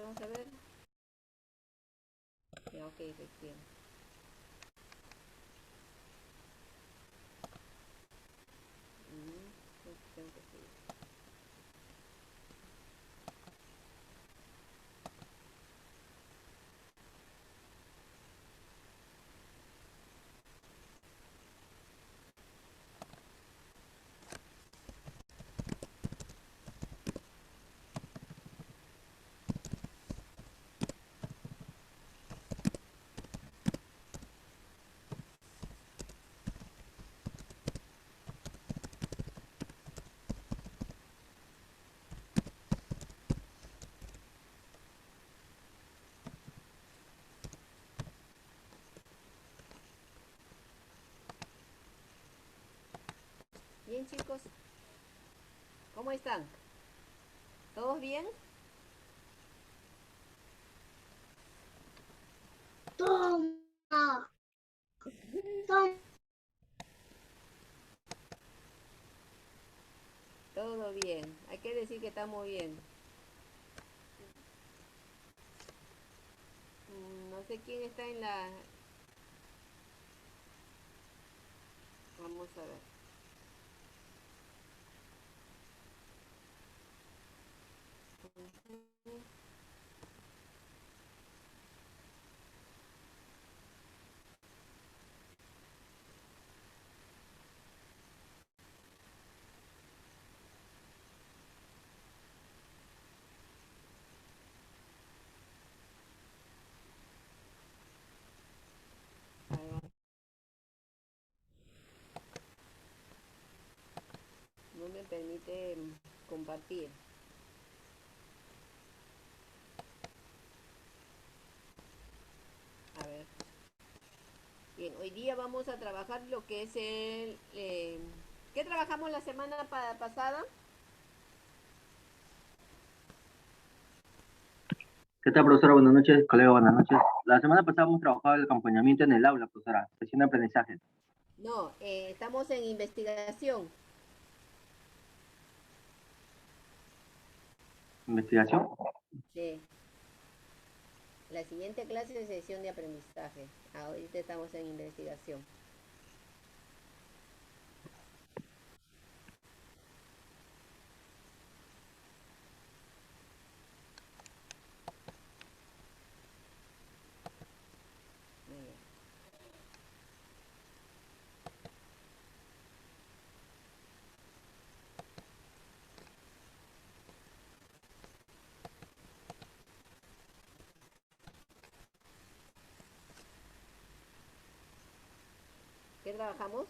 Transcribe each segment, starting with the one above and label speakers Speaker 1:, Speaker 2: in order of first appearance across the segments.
Speaker 1: vamos a ver. Ya, ok, efectivamente. Tengo que seguir. Bien, chicos, ¿cómo están? ¿Todos bien?
Speaker 2: Toma, toma.
Speaker 1: Todo bien. Hay que decir que estamos bien. No sé quién está en la... Vamos a ver. A ver, no me permite compartir. A ver. Bien, hoy día vamos a trabajar lo que es el... ¿qué trabajamos la semana pasada?
Speaker 3: ¿Qué tal, profesora? Buenas noches, colega, buenas noches. La semana pasada hemos trabajado el acompañamiento en el aula, profesora, sesión de aprendizaje.
Speaker 1: No, estamos en investigación.
Speaker 3: ¿Investigación?
Speaker 1: Sí. La siguiente clase es sesión de aprendizaje. Ahorita estamos en investigación. Muy bien. ¿Qué trabajamos?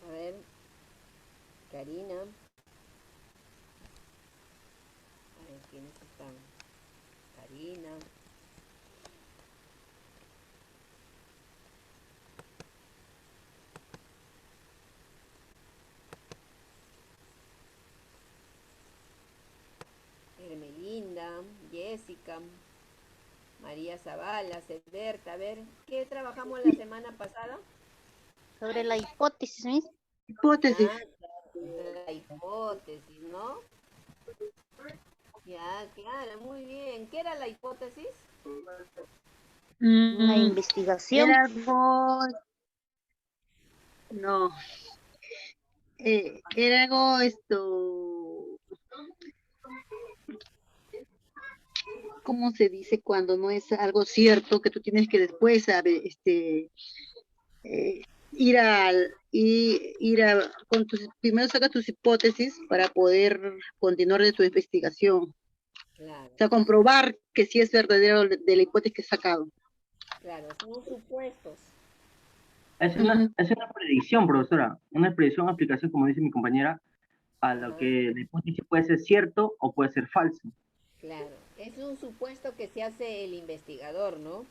Speaker 1: A ver, Karina. A ver, ¿quiénes están? Karina. Hermelinda, Jessica, María Zavala, Berta. A ver, ¿qué trabajamos la semana pasada?
Speaker 2: Sobre la hipótesis, ¿sí?
Speaker 4: Hipótesis.
Speaker 1: Ah, claro, la hipótesis, ¿no? Ya, claro, muy bien. ¿Qué era la hipótesis?
Speaker 2: La
Speaker 4: Mm,
Speaker 2: investigación.
Speaker 4: era algo, no, era algo ¿cómo se dice cuando no es algo cierto que tú tienes que después eh, primero saca tus hipótesis para poder continuar de tu investigación, o
Speaker 1: Claro,
Speaker 4: sea, comprobar que sí es verdadero de la hipótesis que has sacado.
Speaker 1: claro, son supuestos.
Speaker 4: Ujú.
Speaker 3: Es una predicción, profesora, una predicción o aplicación, como dice mi compañera, a lo
Speaker 1: Ajá,
Speaker 3: que la hipótesis puede ser cierto o puede ser falso.
Speaker 1: claro. Es un supuesto que se hace el investigador, ¿no?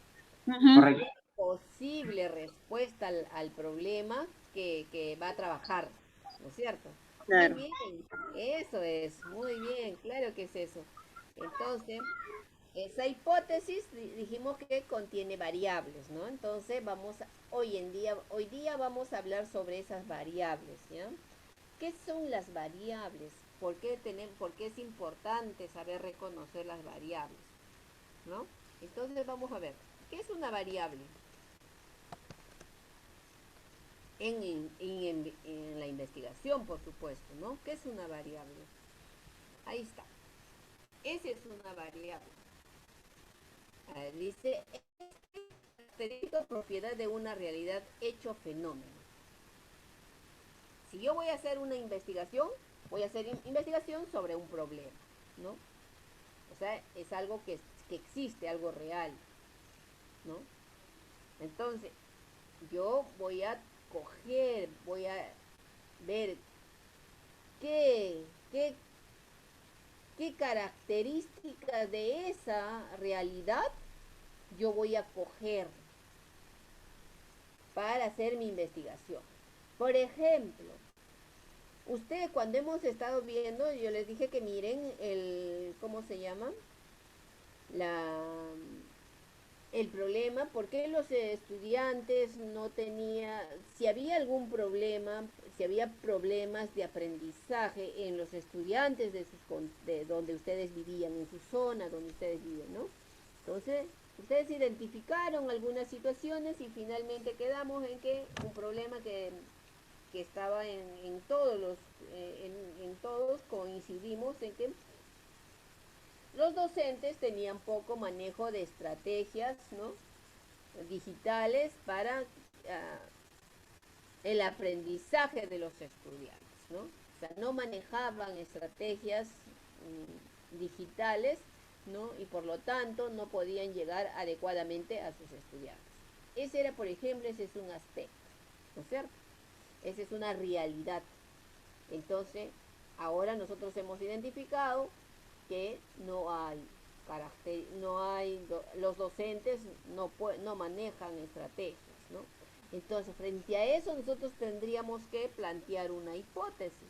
Speaker 4: Ujú.
Speaker 3: ¿Correcto?
Speaker 1: Posible respuesta al problema que va a trabajar, ¿no es cierto? Muy
Speaker 4: Claro.
Speaker 1: bien, eso es, muy bien, claro que es eso. Entonces, esa hipótesis dijimos que contiene variables, ¿no? Entonces hoy día vamos a hablar sobre esas variables, ¿ya? ¿Qué son las variables? ¿Por qué es importante saber reconocer las variables? ¿No? Entonces vamos a ver, ¿qué es una variable? En la investigación, por supuesto, ¿no? ¿Qué es una variable? Ahí está. Esa es una variable. A ver, dice, es característica o propiedad de una realidad hecho fenómeno. Si yo voy a hacer una investigación, voy a hacer investigación sobre un problema, ¿no? O sea, es algo que existe, algo real, ¿no? Entonces, yo voy a voy a ver qué, qué, qué características de esa realidad yo voy a coger para hacer mi investigación. Por ejemplo, usted cuando hemos estado viendo, yo les dije que miren ¿cómo se llama? La, el problema, por qué los estudiantes no tenía, si había algún problema, si había problemas de aprendizaje en los estudiantes de donde ustedes vivían, en su zona donde ustedes viven, ¿no? Entonces, ustedes identificaron algunas situaciones y finalmente quedamos en que un problema que estaba en todos en todos coincidimos en que los docentes tenían poco manejo de estrategias, ¿no? Digitales para el aprendizaje de los estudiantes, ¿no? O sea, no manejaban estrategias digitales, ¿no? Y por lo tanto no podían llegar adecuadamente a sus estudiantes. Ese era, por ejemplo, ese es un aspecto, ¿no es cierto? Esa es una realidad. Entonces, ahora nosotros hemos identificado que no hay los docentes no manejan estrategias, ¿no? Entonces, frente a eso, nosotros tendríamos que plantear una hipótesis.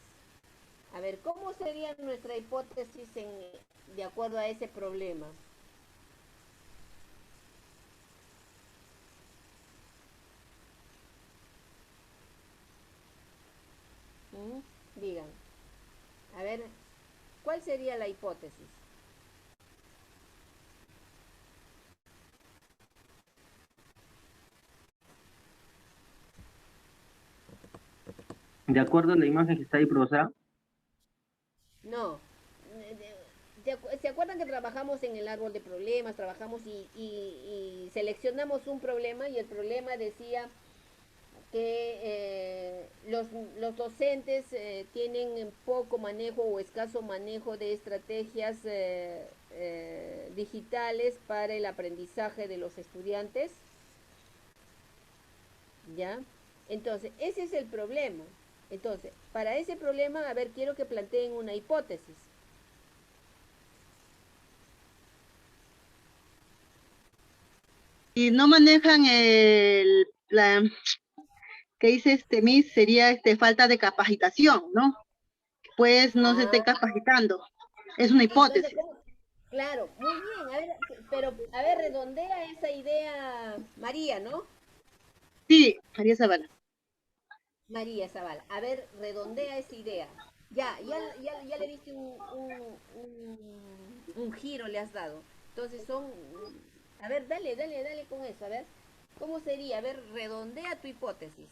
Speaker 1: A ver, ¿cómo sería nuestra hipótesis de acuerdo a ese problema? Digan. A ver, ¿cuál sería la hipótesis?
Speaker 3: De acuerdo a la imagen que está ahí, profesora,
Speaker 1: No. ¿Se acuerdan que trabajamos en el árbol de problemas? Trabajamos y seleccionamos un problema y el problema decía que los docentes tienen poco manejo o escaso manejo de estrategias digitales para el aprendizaje de los estudiantes, ¿ya? Entonces, ese es el problema. Entonces, para ese problema, a ver, quiero que planteen una hipótesis.
Speaker 4: Y no manejan que dice Miss, sería falta de capacitación, ¿no? Pues no se esté
Speaker 1: Ah,
Speaker 4: capacitando. Es una
Speaker 1: entonces,
Speaker 4: hipótesis.
Speaker 1: ¿cómo? Claro, muy bien, a ver, pero a ver, redondea esa idea, María, ¿no?
Speaker 4: Sí, María Zavala.
Speaker 1: María Zavala, a ver, redondea esa idea. Ya le diste un giro, le has dado. Entonces a ver, dale con eso, a ver, ¿cómo sería? A ver, redondea tu hipótesis.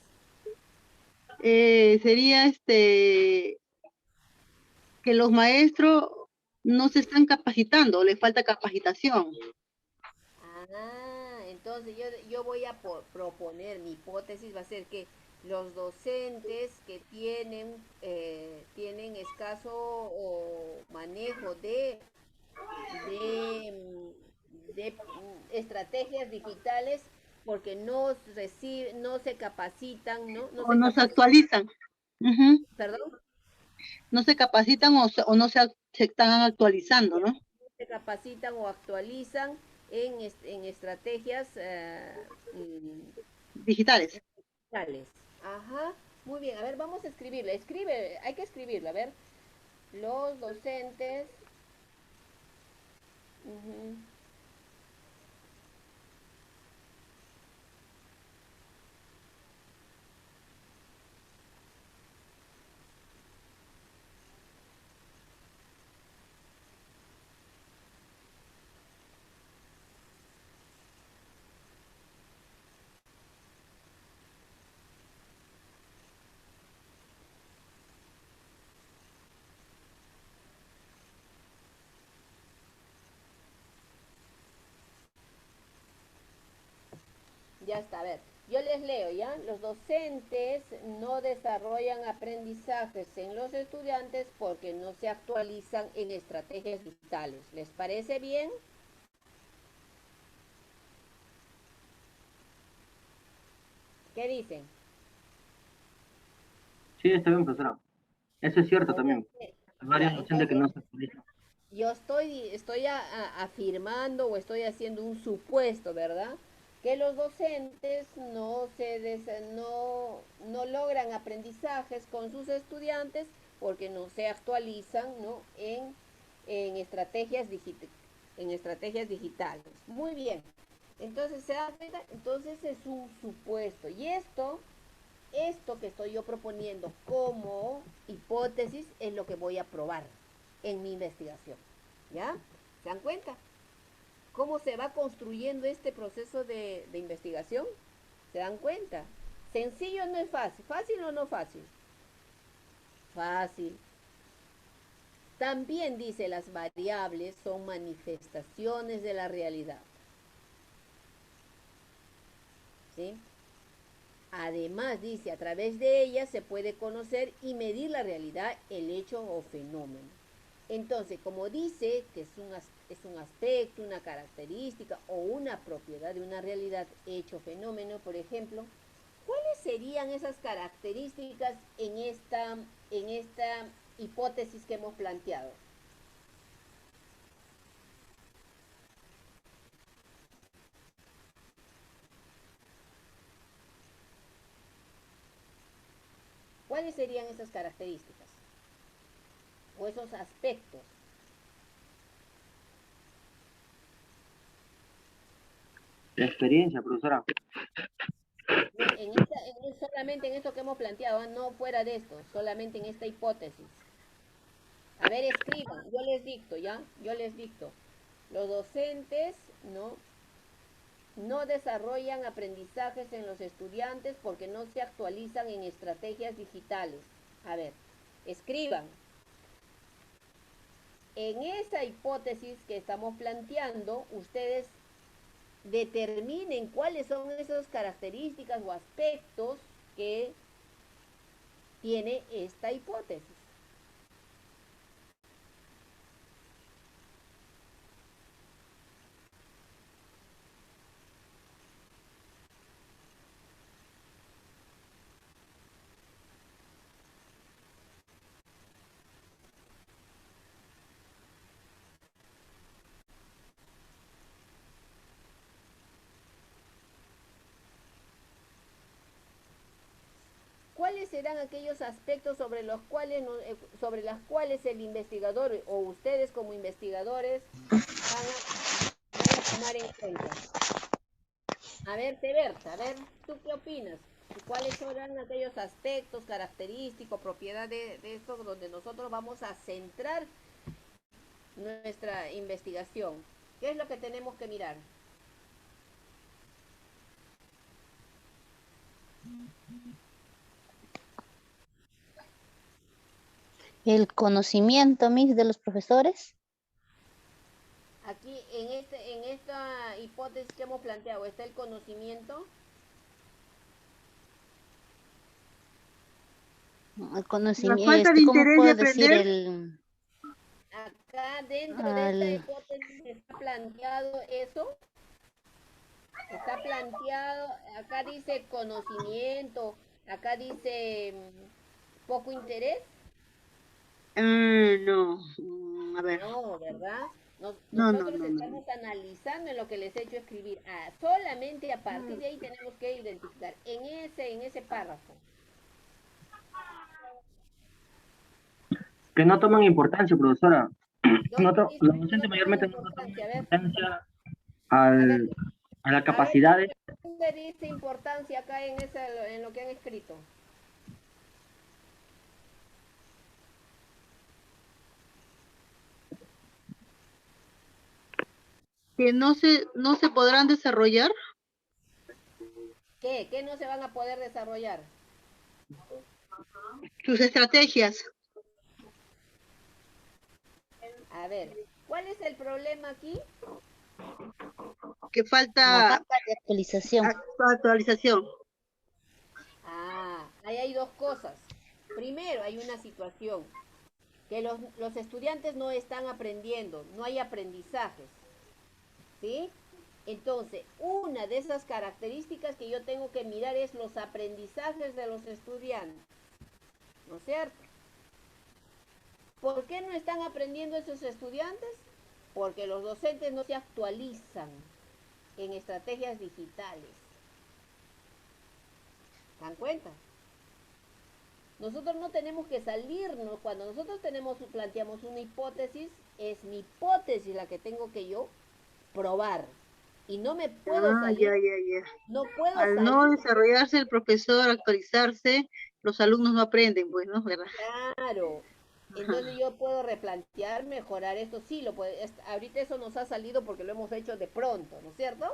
Speaker 4: Sería que los maestros no se están capacitando, les falta capacitación.
Speaker 1: Entonces yo voy a proponer, mi hipótesis va a ser que los docentes que tienen escaso manejo de estrategias digitales porque no se capacitan, ¿no? No
Speaker 4: O
Speaker 1: se
Speaker 4: no se
Speaker 1: capacitan,
Speaker 4: actualizan. Ujú.
Speaker 1: perdón,
Speaker 4: No se capacitan o no se están actualizando, ¿no?
Speaker 1: se capacitan o actualizan en estrategias
Speaker 4: Digitales.
Speaker 1: digitales. Ajá, muy bien. A ver, vamos a escribirla. Hay que escribirla. A ver, los docentes. Ujú. Ya está, a ver. Yo les leo, ¿ya? Los docentes no desarrollan aprendizajes en los estudiantes porque no se actualizan en estrategias digitales. ¿Les parece bien? ¿Qué dicen?
Speaker 3: Sí, está bien, profesora. Eso es cierto
Speaker 1: Muy
Speaker 3: también.
Speaker 1: bien.
Speaker 3: Hay
Speaker 1: Ya,
Speaker 3: varios docentes que
Speaker 1: entonces
Speaker 3: no se actualizan.
Speaker 1: yo estoy afirmando o estoy haciendo un supuesto, ¿verdad? Que los docentes no logran aprendizajes con sus estudiantes porque no se actualizan, ¿no? en estrategias en estrategias digitales. Muy bien. Entonces, ¿se da cuenta? Entonces es un supuesto. Y esto que estoy yo proponiendo como hipótesis es lo que voy a probar en mi investigación. ¿Ya? ¿Se dan cuenta? ¿Cómo se va construyendo este proceso de investigación? ¿Se dan cuenta? Sencillo no es fácil. ¿Fácil o no fácil? Fácil. También dice las variables son manifestaciones de la realidad. ¿Sí? Además, dice, a través de ellas se puede conocer y medir la realidad, el hecho o fenómeno. Entonces, como dice que es un aspecto, una característica o una propiedad de una realidad, hecho, fenómeno, por ejemplo, ¿cuáles serían esas características en esta hipótesis que hemos planteado? ¿Cuáles serían esas características o esos aspectos?
Speaker 3: La experiencia, profesora.
Speaker 1: No, solamente en esto que hemos planteado, no fuera de esto, solamente en esta hipótesis. A ver, escriban, yo les dicto, ¿ya? Yo les dicto. Los docentes no desarrollan aprendizajes en los estudiantes porque no se actualizan en estrategias digitales. A ver, escriban. En esa hipótesis que estamos planteando, ustedes determinen cuáles son esas características o aspectos que tiene esta hipótesis. ¿Cuáles serán aquellos aspectos sobre las cuales el investigador o ustedes como investigadores van a tomar en cuenta? A ver, Teberta, a ver, ¿tú qué opinas? ¿Cuáles serán aquellos aspectos, característicos, propiedad de esto donde nosotros vamos a centrar nuestra investigación? ¿Qué es lo que tenemos que mirar?
Speaker 2: El conocimiento, Miss, de los profesores.
Speaker 1: Aquí, en esta hipótesis que hemos planteado, ¿está el conocimiento?
Speaker 2: El
Speaker 4: La
Speaker 2: conocimiento,
Speaker 4: falta de
Speaker 2: ¿cómo
Speaker 4: interés de
Speaker 2: puedo decir?
Speaker 4: aprender.
Speaker 1: Acá dentro de esta
Speaker 2: Al,
Speaker 1: hipótesis está planteado eso. Está planteado, acá dice conocimiento, acá dice poco interés.
Speaker 4: No, a ver,
Speaker 1: No, ¿verdad?
Speaker 4: no,
Speaker 1: Nosotros
Speaker 4: no.
Speaker 1: estamos analizando en lo que les he hecho escribir. Solamente a partir de ahí tenemos que identificar en ese párrafo.
Speaker 3: Que no toman importancia, profesora.
Speaker 1: ¿Dónde dice
Speaker 3: Los
Speaker 1: que no
Speaker 3: docentes
Speaker 1: toman
Speaker 3: mayormente no toman
Speaker 1: importancia?
Speaker 3: importancia
Speaker 1: A ver,
Speaker 3: a las
Speaker 1: a ver,
Speaker 3: capacidades.
Speaker 1: ¿dónde dice importancia acá en lo que han escrito?
Speaker 4: Que no se podrán desarrollar
Speaker 1: ¿Qué? ¿Qué no se van a poder desarrollar?
Speaker 4: sus estrategias.
Speaker 1: A ver, ¿cuál es el problema aquí?
Speaker 4: que
Speaker 2: Como
Speaker 4: falta
Speaker 2: falta de actualización.
Speaker 4: actualización.
Speaker 1: Ah, ahí hay dos cosas. Primero, hay una situación que los estudiantes no están aprendiendo, no hay aprendizajes, ¿sí? Entonces, una de esas características que yo tengo que mirar es los aprendizajes de los estudiantes, ¿no es cierto? ¿Por qué no están aprendiendo esos estudiantes? Porque los docentes no se actualizan en estrategias digitales. ¿Se dan cuenta? Nosotros no tenemos que salirnos, cuando nosotros planteamos una hipótesis, es mi hipótesis la que tengo que yo probar. Y no me puedo
Speaker 4: Ah,
Speaker 1: salir,
Speaker 4: ya, ya, ya.
Speaker 1: no puedo
Speaker 4: Al no
Speaker 1: salir.
Speaker 4: desarrollarse el profesor, actualizarse, los alumnos no aprenden, pues, ¿no? ¿Verdad?
Speaker 1: Claro. Entonces
Speaker 4: Ajá.
Speaker 1: yo puedo replantear, mejorar esto. Sí, ahorita eso nos ha salido porque lo hemos hecho de pronto, ¿no es cierto?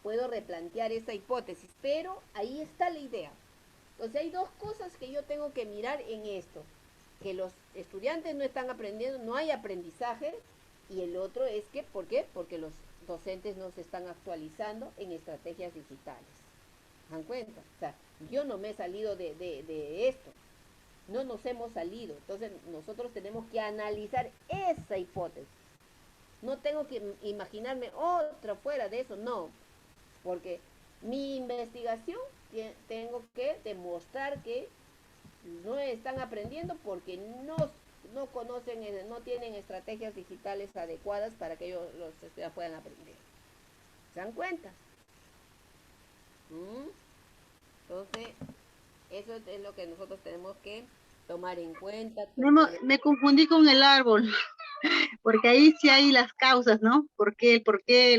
Speaker 1: Puedo replantear esa hipótesis, pero ahí está la idea. Entonces hay dos cosas que yo tengo que mirar en esto. Que los estudiantes no están aprendiendo, no hay aprendizaje. Y el otro es que, ¿por qué? Porque los docentes no se están actualizando en estrategias digitales. ¿Se dan cuenta? O sea, yo no me he salido de esto. No nos hemos salido. Entonces nosotros tenemos que analizar esa hipótesis. No tengo que imaginarme otra fuera de eso, no. Porque mi investigación tengo que demostrar que no están aprendiendo porque no conocen, no tienen estrategias digitales adecuadas para que ellos los estudiantes puedan aprender. ¿Se dan cuenta? ¿Mm? Entonces, eso es lo que nosotros tenemos que tomar en cuenta.
Speaker 4: Me confundí con el árbol, porque ahí sí hay las causas, ¿no? ¿Por qué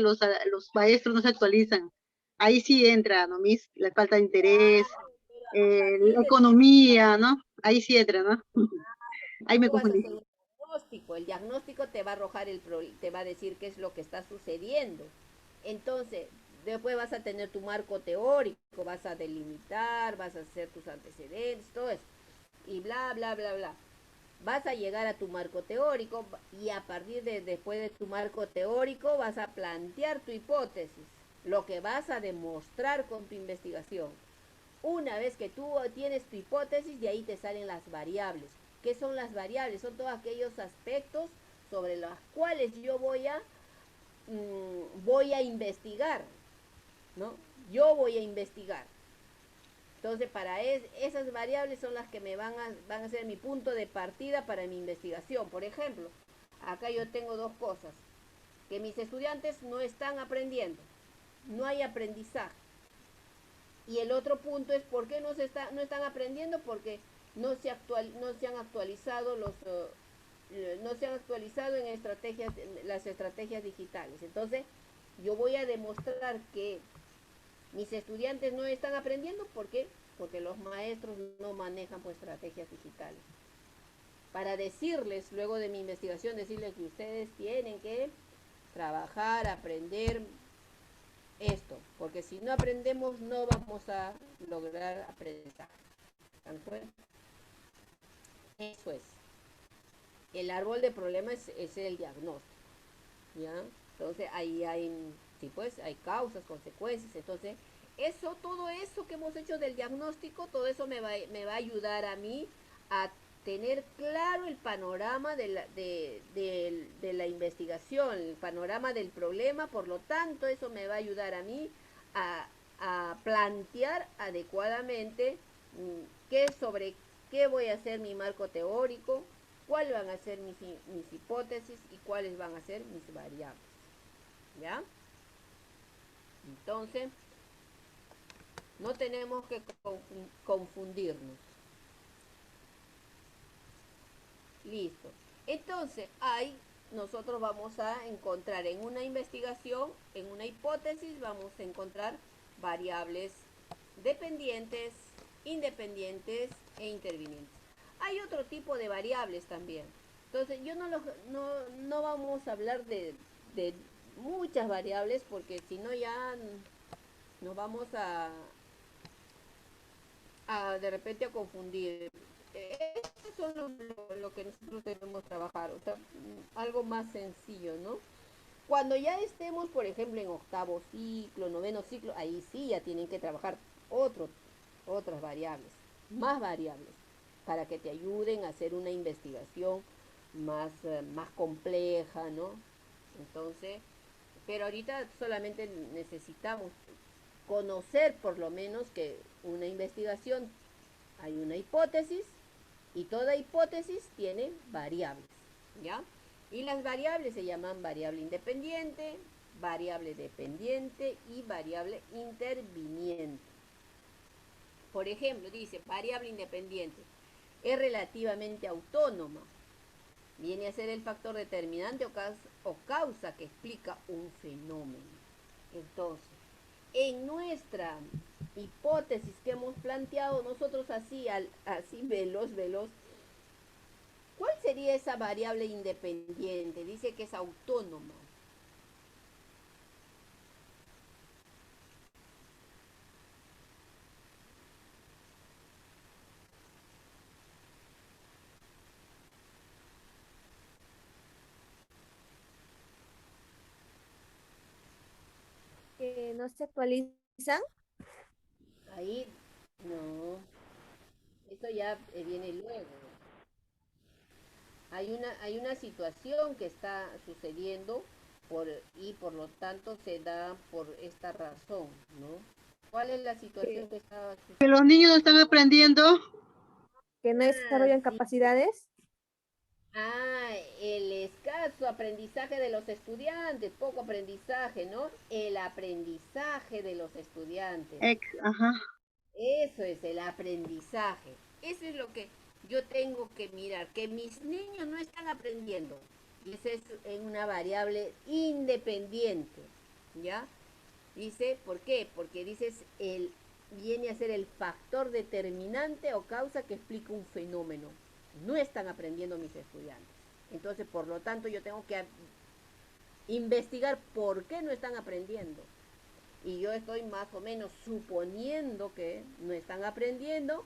Speaker 4: los maestros no se actualizan? Ahí sí entra, ¿no, Miss? La falta de interés,
Speaker 1: Pero a partir
Speaker 4: la
Speaker 1: de
Speaker 4: economía, ¿no? Ahí sí entra, ¿no? Ahí me
Speaker 1: tú vas a
Speaker 4: confundí.
Speaker 1: hacer un diagnóstico. El diagnóstico te va a arrojar te va a decir qué es lo que está sucediendo. Entonces, después vas a tener tu marco teórico, vas a delimitar, vas a hacer tus antecedentes, todo eso. Y bla, bla, bla, bla. Vas a llegar a tu marco teórico y a partir de después de tu marco teórico vas a plantear tu hipótesis, lo que vas a demostrar con tu investigación. Una vez que tú tienes tu hipótesis, de ahí te salen las variables. ¿Qué son las variables? Son todos aquellos aspectos sobre los cuales yo voy a investigar, ¿no? Yo voy a investigar. Entonces, esas variables son las que van a ser mi punto de partida para mi investigación. Por ejemplo, acá yo tengo dos cosas. Que mis estudiantes no están aprendiendo. No hay aprendizaje. Y el otro punto es por qué no están aprendiendo, porque no se han actualizado no se han actualizado en las estrategias digitales. Entonces, yo voy a demostrar que mis estudiantes no están aprendiendo, ¿por qué? Porque los maestros no manejan pues estrategias digitales. Para decirles, luego de mi investigación, decirles que ustedes tienen que trabajar, aprender esto, porque si no aprendemos no vamos a lograr aprendizaje. Eso es. El árbol de problemas es el diagnóstico, ¿ya? Entonces ahí hay, sí, pues hay causas, consecuencias. Entonces todo eso que hemos hecho del diagnóstico, todo eso me va a ayudar a mí a tener claro el panorama de la investigación, el panorama del problema. Por lo tanto, eso me va a ayudar a mí a plantear adecuadamente sobre qué voy a hacer mi marco teórico, cuáles van a ser mis hipótesis y cuáles van a ser mis variables. ¿Ya? Entonces, no tenemos que confundirnos. Listo. Entonces, nosotros vamos a encontrar en una investigación, en una hipótesis, vamos a encontrar variables dependientes, independientes e intervinientes. Hay otro tipo de variables también. Entonces, no vamos a hablar de muchas variables porque si no ya nos vamos a de repente a confundir. Eso es lo que nosotros debemos trabajar, o sea, algo más sencillo, ¿no? Cuando ya estemos, por ejemplo, en octavo ciclo, noveno ciclo, ahí sí ya tienen que trabajar otras variables, más variables, para que te ayuden a hacer una investigación más compleja, ¿no? Entonces, pero ahorita solamente necesitamos conocer por lo menos que una investigación, hay una hipótesis y toda hipótesis tiene variables, ¿ya? Y las variables se llaman variable independiente, variable dependiente y variable interviniente. Por ejemplo, dice variable independiente es relativamente autónoma. Viene a ser el factor determinante o causa que explica un fenómeno. Entonces, en nuestra hipótesis que hemos planteado nosotros así veloz, ¿cuál sería esa variable independiente? Dice que es autónoma.
Speaker 5: Que no se actualizan.
Speaker 1: Ahí, no, eso ya viene luego. Hay una situación que está sucediendo y por lo tanto se da por esta razón, ¿no? ¿Cuál es la situación que está
Speaker 4: Que
Speaker 1: sucediendo?
Speaker 4: los niños no están aprendiendo.
Speaker 5: Que no desarrollan
Speaker 1: Sí.
Speaker 5: capacidades.
Speaker 1: El escaso aprendizaje de los estudiantes, poco aprendizaje, ¿no? El aprendizaje de los estudiantes.
Speaker 4: Ajá.
Speaker 1: Eso es el aprendizaje. Eso es lo que yo tengo que mirar, que mis niños no están aprendiendo. Y esa es en una variable independiente, ¿ya? Dice, ¿por qué? Porque dices, viene a ser el factor determinante o causa que explica un fenómeno. No están aprendiendo mis estudiantes. Entonces, por lo tanto, yo tengo que investigar por qué no están aprendiendo. Y yo estoy más o menos suponiendo que no están aprendiendo.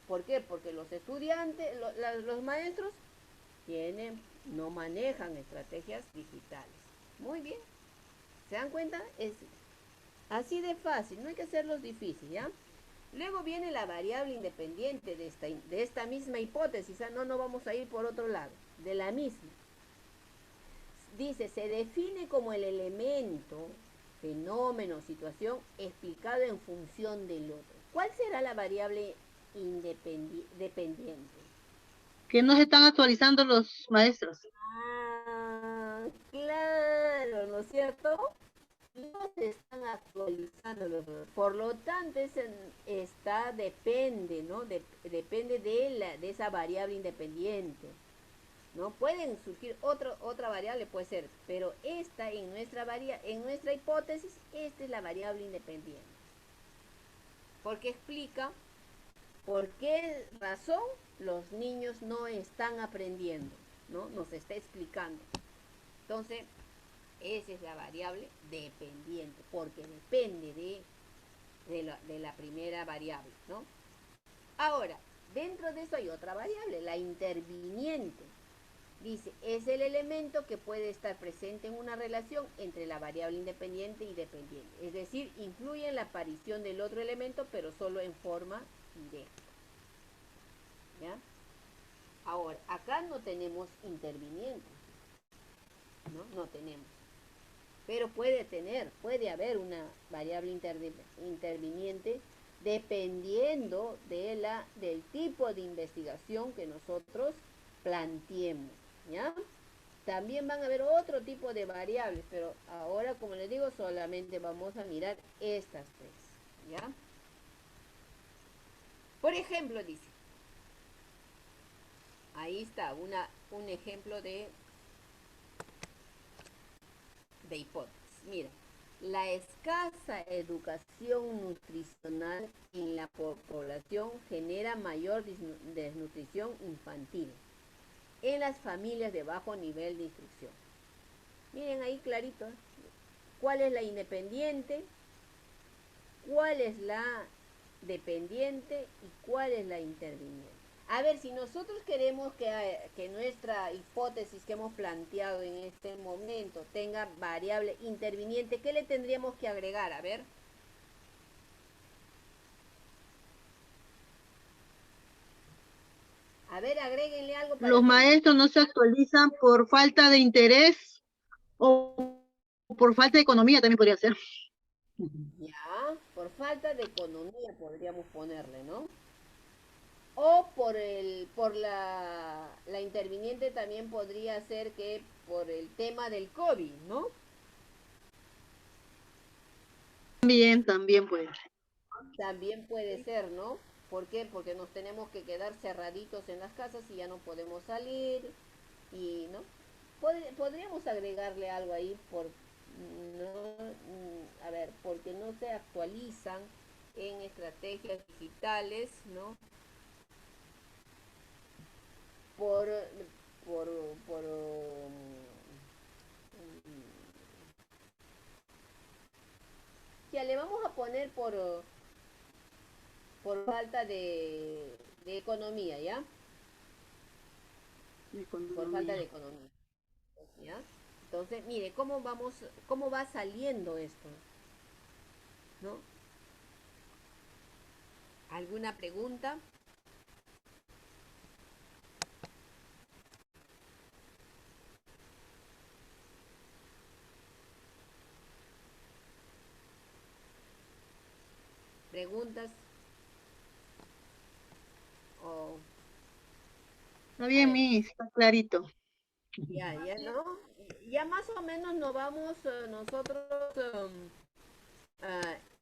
Speaker 1: ¿Por qué? Porque los estudiantes, los maestros, no manejan estrategias digitales. Muy bien. ¿Se dan cuenta? Es así de fácil, no hay que hacerlos difícil, ¿ya? Luego viene la variable independiente de esta misma hipótesis. No vamos a ir por otro lado, de la misma. Dice, se define como el elemento, fenómeno, situación explicado en función del otro. ¿Cuál será la variable dependiente?
Speaker 4: Que no se están actualizando los maestros.
Speaker 1: Claro, ¿no es cierto? No se están actualizando por lo tanto depende, ¿no? Depende de esa variable independiente, ¿no? Pueden surgir otra variable, puede ser, pero esta en nuestra hipótesis, esta es la variable independiente. Porque explica por qué razón los niños no están aprendiendo, ¿no? Nos está explicando. Entonces, esa es la variable dependiente, porque depende de la primera variable, ¿no? Ahora, dentro de eso hay otra variable, la interviniente. Dice, es el elemento que puede estar presente en una relación entre la variable independiente y dependiente. Es decir, influye en la aparición del otro elemento, pero solo en forma directa. ¿Ya? Ahora, acá no tenemos interviniente. No tenemos. Pero puede haber una variable interviniente dependiendo del tipo de investigación que nosotros planteemos, ¿ya? También van a haber otro tipo de variables, pero ahora, como les digo, solamente vamos a mirar estas tres, ¿ya? Por ejemplo, dice, ahí está un ejemplo de hipótesis. Mira, la escasa educación nutricional en la población genera mayor desnutrición infantil en las familias de bajo nivel de instrucción. Miren ahí clarito, ¿cuál es la independiente? ¿Cuál es la dependiente? ¿Y cuál es la interviniente? A ver, si nosotros queremos que nuestra hipótesis que hemos planteado en este momento tenga variable interviniente, ¿qué le tendríamos que agregar? A ver. A ver, agréguenle algo para
Speaker 4: Los
Speaker 1: que...
Speaker 4: maestros no se actualizan por falta de interés o por falta de economía también podría ser.
Speaker 1: Ya, por falta de economía podríamos ponerle, ¿no? O por la interviniente también podría ser que por el tema del COVID, ¿no?
Speaker 4: También puede ser.
Speaker 1: También puede ser, ¿no? ¿Por qué? Porque nos tenemos que quedar cerraditos en las casas y ya no podemos salir y, ¿no? Podríamos agregarle algo ahí por, no, a ver, porque no se actualizan en estrategias digitales, ¿no? Por, por, por, ya le vamos a poner por falta de economía, ¿ya? Por falta de economía, ¿ya? Entonces, mire, cómo va saliendo esto, ¿no? ¿Alguna pregunta? ¿Preguntas? O,
Speaker 4: Está
Speaker 1: a
Speaker 4: bien,
Speaker 1: ver,
Speaker 4: Miss, está clarito.
Speaker 1: ya, ¿no? Ya más o menos nos vamos nosotros,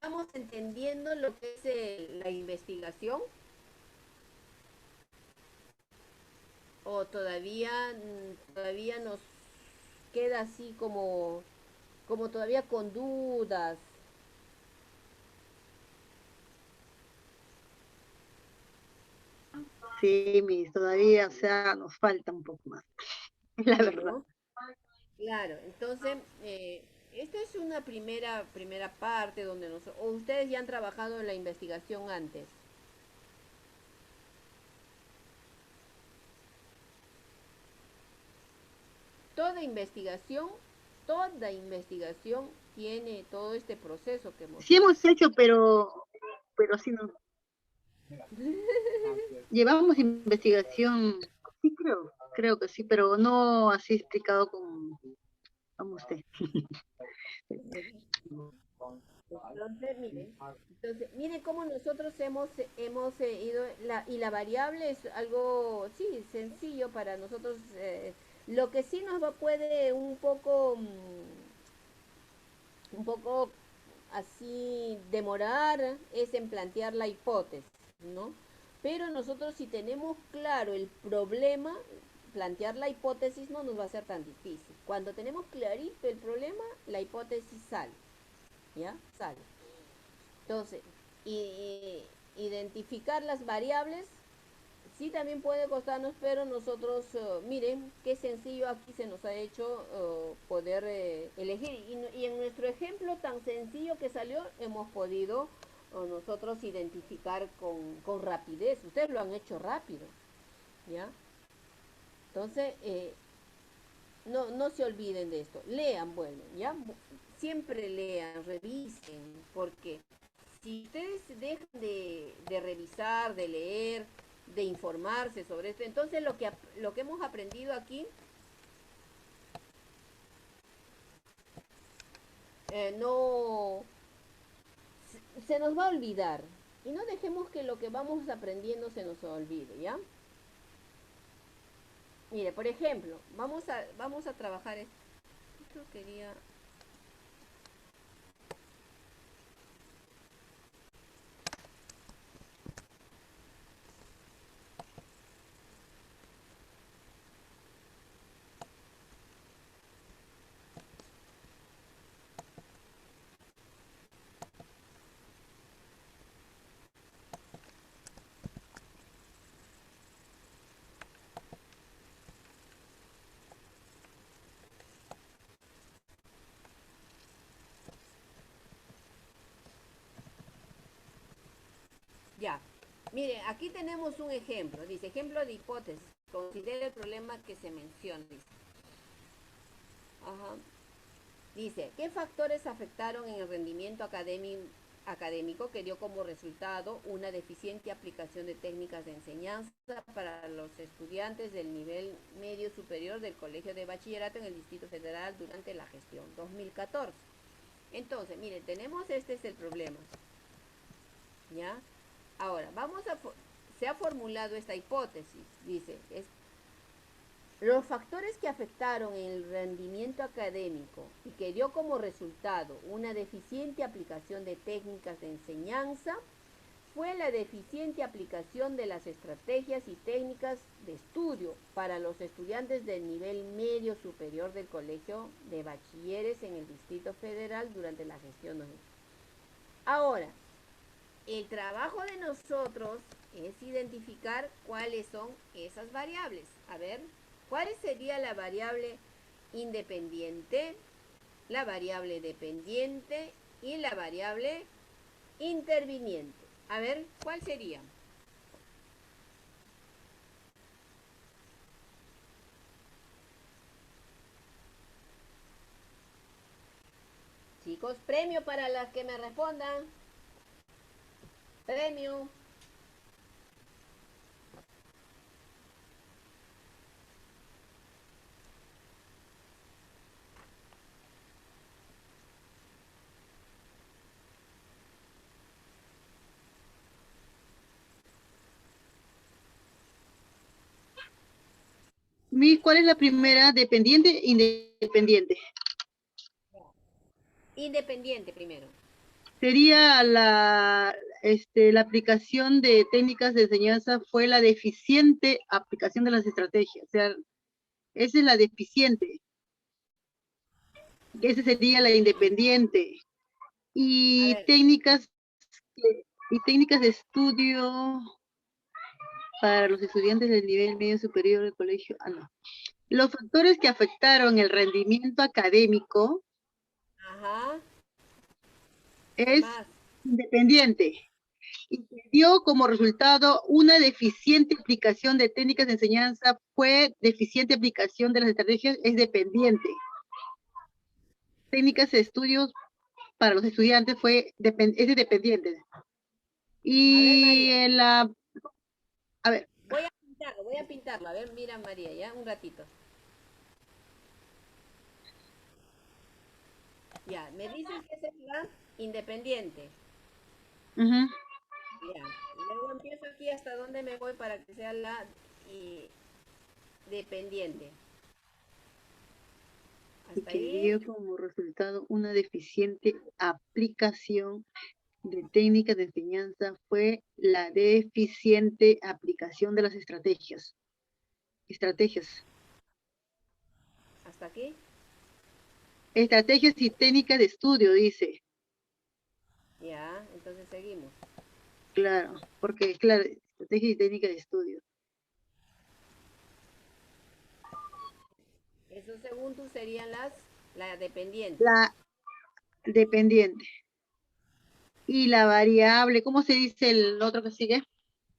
Speaker 1: vamos entendiendo lo que es la investigación, o todavía nos queda así como todavía con dudas.
Speaker 4: Sí, Miss, todavía, o sea, nos falta un poco más, la
Speaker 1: Sí,
Speaker 4: verdad.
Speaker 1: ¿no? Claro, entonces, esta es una primera parte donde o ustedes ya han trabajado en la investigación antes. Toda investigación, toda investigación tiene todo este proceso que hemos
Speaker 4: Sí
Speaker 1: visto.
Speaker 4: hemos hecho, pero sí no. Llevamos investigación, sí creo que sí, pero no así explicado como usted.
Speaker 1: Entonces, mire cómo nosotros hemos ido, y la variable es algo, sí, sencillo para nosotros. Lo que sí puede un poco así demorar es en plantear la hipótesis, ¿no? Pero nosotros si tenemos claro el problema, plantear la hipótesis no nos va a ser tan difícil. Cuando tenemos clarito el problema, la hipótesis sale, ¿ya? Sale. Entonces, identificar las variables sí también puede costarnos, pero nosotros, miren, qué sencillo aquí se nos ha hecho poder elegir. Y en nuestro ejemplo tan sencillo que salió, hemos podido nosotros identificar con rapidez. Ustedes lo han hecho rápido, ¿ya? Entonces, no se olviden de esto. Lean, bueno, ¿ya? Siempre lean, revisen, porque si ustedes dejan de revisar, de leer, de informarse sobre esto, entonces lo que hemos aprendido aquí no se nos va a olvidar. Y no dejemos que lo que vamos aprendiendo se nos olvide, ¿ya? Mire, por ejemplo, vamos a trabajar esto. Yo quería... Mire, aquí tenemos un ejemplo. Dice, ejemplo de hipótesis. Considera el problema que se menciona. Dice. Ajá. Dice, ¿qué factores afectaron en el rendimiento académico que dio como resultado una deficiente aplicación de técnicas de enseñanza para los estudiantes del nivel medio superior del Colegio de Bachillerato en el Distrito Federal durante la gestión 2014? Entonces, miren, tenemos este es el problema. ¿Ya? Ahora, se ha formulado esta hipótesis, dice, los factores que afectaron el rendimiento académico y que dio como resultado una deficiente aplicación de técnicas de enseñanza fue la deficiente aplicación de las estrategias y técnicas de estudio para los estudiantes del nivel medio superior del Colegio de Bachilleres en el Distrito Federal durante la gestión 2000. Ahora, el trabajo de nosotros es identificar cuáles son esas variables. A ver, ¿cuál sería la variable independiente, la variable dependiente y la variable interviniente? A ver, ¿cuál sería? Chicos, premio para las que me respondan. Premio.
Speaker 4: ¿Cuál es la primera? ¿Dependiente e independiente?
Speaker 1: Independiente primero.
Speaker 4: Sería la aplicación de técnicas de enseñanza fue la deficiente aplicación de las estrategias. O sea, esa es la deficiente. Esa sería la independiente. Y técnicas de estudio para los estudiantes del nivel medio superior del colegio. No. Los factores que afectaron el rendimiento académico es independiente y que dio como resultado una deficiente aplicación de técnicas de enseñanza, fue deficiente aplicación de las estrategias, es dependiente. Técnicas de estudios para los estudiantes es dependiente. Y a ver.
Speaker 1: Voy a pintarlo. A ver, mira María, ya, un ratito. Ya, me dices que es la independiente. Ya, luego empiezo aquí hasta donde me voy para que sea la dependiente.
Speaker 4: Y que dio como resultado una deficiente aplicación de técnicas de enseñanza fue la deficiente aplicación de las estrategias.
Speaker 1: ¿Hasta aquí?
Speaker 4: Estrategias y técnicas de estudio, dice.
Speaker 1: Ya, entonces seguimos.
Speaker 4: Claro, porque claro, estrategias y técnicas de estudio.
Speaker 1: Eso según tú serían la dependiente.
Speaker 4: La dependiente. Y la variable, ¿cómo se dice el otro que sigue?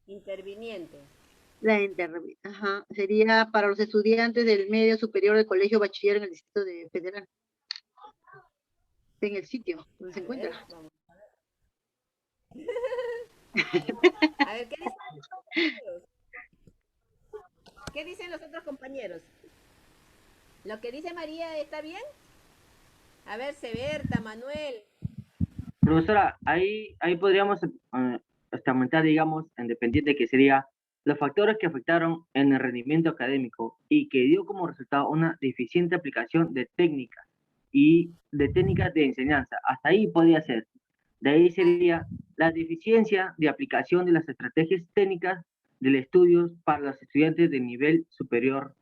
Speaker 1: Interviniente.
Speaker 4: Sería para los estudiantes del medio superior del colegio bachiller en el Distrito Federal. En el sitio donde se encuentra.
Speaker 1: Vamos a ver. A ver, ¿qué dicen los compañeros? ¿Qué dicen los otros compañeros? ¿Lo que dice María está bien? A ver, Seberta, Manuel.
Speaker 3: Profesora, ahí podríamos aumentar, digamos, en dependiente, que sería los factores que afectaron en el rendimiento académico y que dio como resultado una deficiente aplicación de técnicas de enseñanza. Hasta ahí podría ser. De ahí sería la deficiencia de aplicación de las estrategias técnicas del estudio para los estudiantes de nivel superior.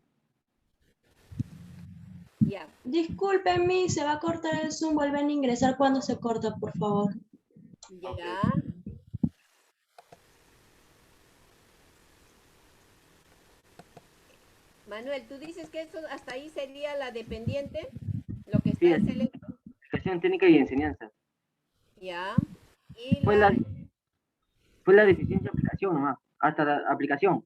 Speaker 1: Ya.
Speaker 6: Discúlpenme, se va a cortar el Zoom, vuelven a ingresar cuando se corta, por favor.
Speaker 1: Ya. Manuel, ¿tú dices que eso hasta ahí sería la dependiente? Lo que está en
Speaker 3: aplicación técnica y enseñanza.
Speaker 1: Ya. Y
Speaker 3: fue la Fue la deficiencia de aplicación nomás, hasta la aplicación.